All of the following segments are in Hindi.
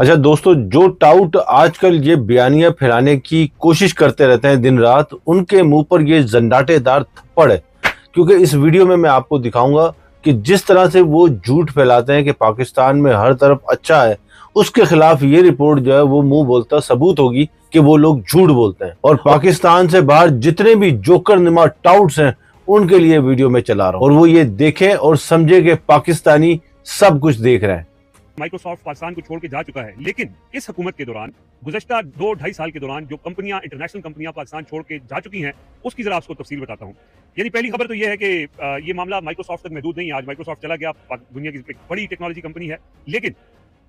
अच्छा दोस्तों, जो टाउट आजकल ये बयानियां फैलाने की कोशिश करते रहते हैं दिन रात, उनके मुंह पर ये जंडाटेदार थप्पड़ है। क्योंकि इस वीडियो में मैं आपको दिखाऊंगा कि जिस तरह से वो झूठ फैलाते हैं कि पाकिस्तान में हर तरफ अच्छा है, उसके खिलाफ ये रिपोर्ट जो है वो मुंह बोलता सबूत होगी कि वो लोग झूठ बोलते हैं। और पाकिस्तान से बाहर जितने भी जोकर नुमा टाउट्स हैं, उनके लिए वीडियो में चला रहा हूं, और वो ये देखें और समझे कि पाकिस्तानी सब कुछ देख रहे हैं। माइक्रोसॉफ्ट पाकिस्तान को छोड़ के जा चुका है, लेकिन इस हुकूमत के दौरान गुज़श्ता 2-2.5 साल के दौरान जो कंपनियां, इंटरनेशनल कंपनियां पाकिस्तान छोड़ के जा चुकी हैं, उसकी जरा आपको तफसील बताता हूं। यानी पहली खबर तो यह है कि ये मामला माइक्रोसॉफ्ट तक महदूद नहीं है। आज माइक्रोसॉफ्ट चला गया, दुनिया की बड़ी टेक्नोलॉजी कंपनी है, लेकिन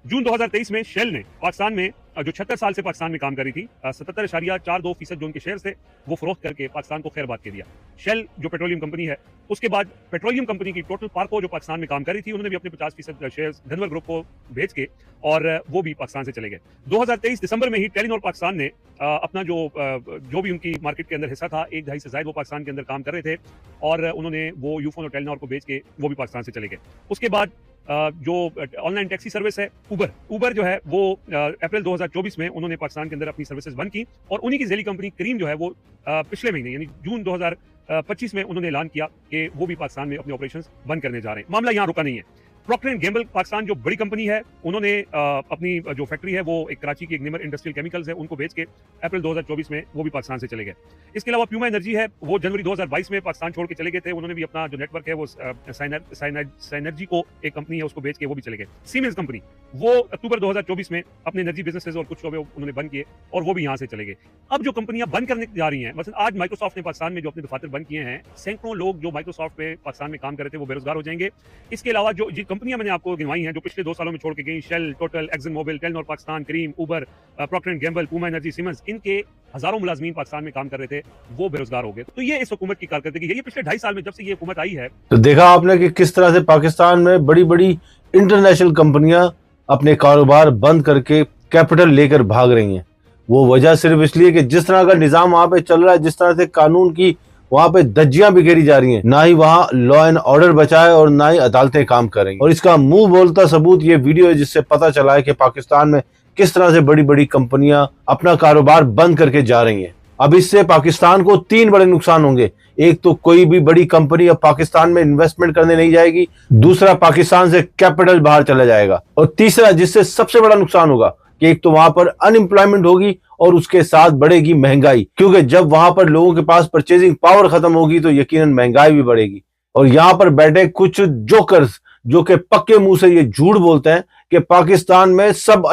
जून 2023 में शेल ने पाकिस्तान में जो 76 साल से पाकिस्तान में काम कर रही थी, 77.42% जो उनके शेयर थे वो फरोख्त करके पाकिस्तान को खैरबाद के दिया। शेल जो पेट्रोलियम कंपनी है, उसके बाद पेट्रोलियम कंपनी की टोटल पार्को जो पाकिस्तान में काम कर रही थी, उन्होंने भी अपने 50% शेयर धनवर ग्रुप को बेच के और वो भी पाकिस्तान से चले गए। 2023 दिसंबर में ही टेलीनॉर पाकिस्तान ने अपना जो भी उनकी मार्केट के अंदर हिस्सा था, 1-2.5 से ज्यादा वो पाकिस्तान के अंदर काम कर रहे थे, और उन्होंने वो यूफोन और टेलीनॉर को बेच के वो भी पाकिस्तान से चले गए। उसके बाद जो ऑनलाइन टैक्सी सर्विस है उबर जो है वो अप्रैल 2024 में उन्होंने पाकिस्तान के अंदर अपनी सर्विसेज बंद की, और उन्हीं की ज़ेली कंपनी करीम जो है वो पिछले महीने यानी जून 2025 में उन्होंने ऐलान किया कि वो भी पाकिस्तान में अपने ऑपरेशंस बंद करने जा रहे हैं। मामला यहाँ रुका नहीं है। प्रॉक्टर एंड गैम्बल पाकिस्तान जो बड़ी कंपनी है, उन्होंने अपनी जो फैक्ट्री है वो एक कराची की एक निमर इंडस्ट्रियल केमिकल्स है, उनको बेच के अप्रैल 2024 में वो भी पाकिस्तान से चले गए। इसके अलावा प्यूमा एनर्जी है, वो जनवरी 2022 में पाकिस्तान छोड़ के चले गए थे। उन्होंने भी अपना जो नेटवर्क है वो साइनर्जी को एक कंपनी है उसको बेच के वो भी चले गए। सीमेंस कंपनी वो अक्टूबर 2024 में अपने एनर्जी बिजनेसेस और कुछ शोबे उन्होंने बंद किए और वो भी यहाँ से चले गए। अब जो कंपनियां बंद करने जा रही हैं, मतलब आज माइक्रोसॉफ्ट ने पाकिस्तान में जो अपने दफातर बंद किए हैं, सैकड़ों लोग जो माइक्रोसॉफ्ट पे पाकिस्तान में काम कर रहे थे वो बेरोजगार हो जाएंगे। इसके अलावा जो कंपनियां मैंने आपको गिनवाई हैं जो पिछले 2 सालों में छोड़ के गई, Shell, Total, Exxon Mobil, Telenor Pakistan, Careem, Uber, Procter and Gamble, Puma Energy, Siemens, इनके हजारों मुलाजमीन पाकिस्तान में काम कर रहे थे, वो बेरोजगार हो गए। तो ये इस हुकूमत की कारकर्दगी है। ये पिछले 2.5 साल में जब से ये हुकूमत आई है, तो देखा आपने कि किस तरह से पाकिस्तान में बड़ी बड़ी इंटरनेशनल कंपनियां अपने कारोबार बंद करके कैपिटल लेकर भाग रही हैं। वो वजह सिर्फ इसलिए कि जिस तरह का निजाम वहां पे चल रहा है, जिस तरह से कानून की वहां पे धज्जियां बिखेरी जा रही हैं, ना ही वहां लॉ एंड ऑर्डर बचा है और ना ही अदालतें काम कर रही हैं। और इसका मुंह बोलता सबूत ये वीडियो है, जिससे पता चला है कि पाकिस्तान में किस तरह से बड़ी बड़ी कंपनियां अपना कारोबार बंद करके जा रही हैं। अब इससे पाकिस्तान को 3 बड़े नुकसान होंगे। एक तो कोई भी बड़ी कंपनी अब पाकिस्तान में इन्वेस्टमेंट करने नहीं जाएगी, दूसरा पाकिस्तान से कैपिटल बाहर चला जाएगा, और तीसरा जिससे सबसे बड़ा नुकसान होगा कि एक तो वहां पर अनएम्प्लॉयमेंट होगी और उसके साथ बढ़ेगी महंगाई। क्योंकि जब वहां पर लोगों के पास परचेजिंग पावर खत्म होगी तो यकीनन महंगाई भी बढ़ेगी। और यहां पर बैठे कुछ जोकर्स जो कि पक्के मुंह से ये झूठ बोलते हैं कि पाकिस्तान में सब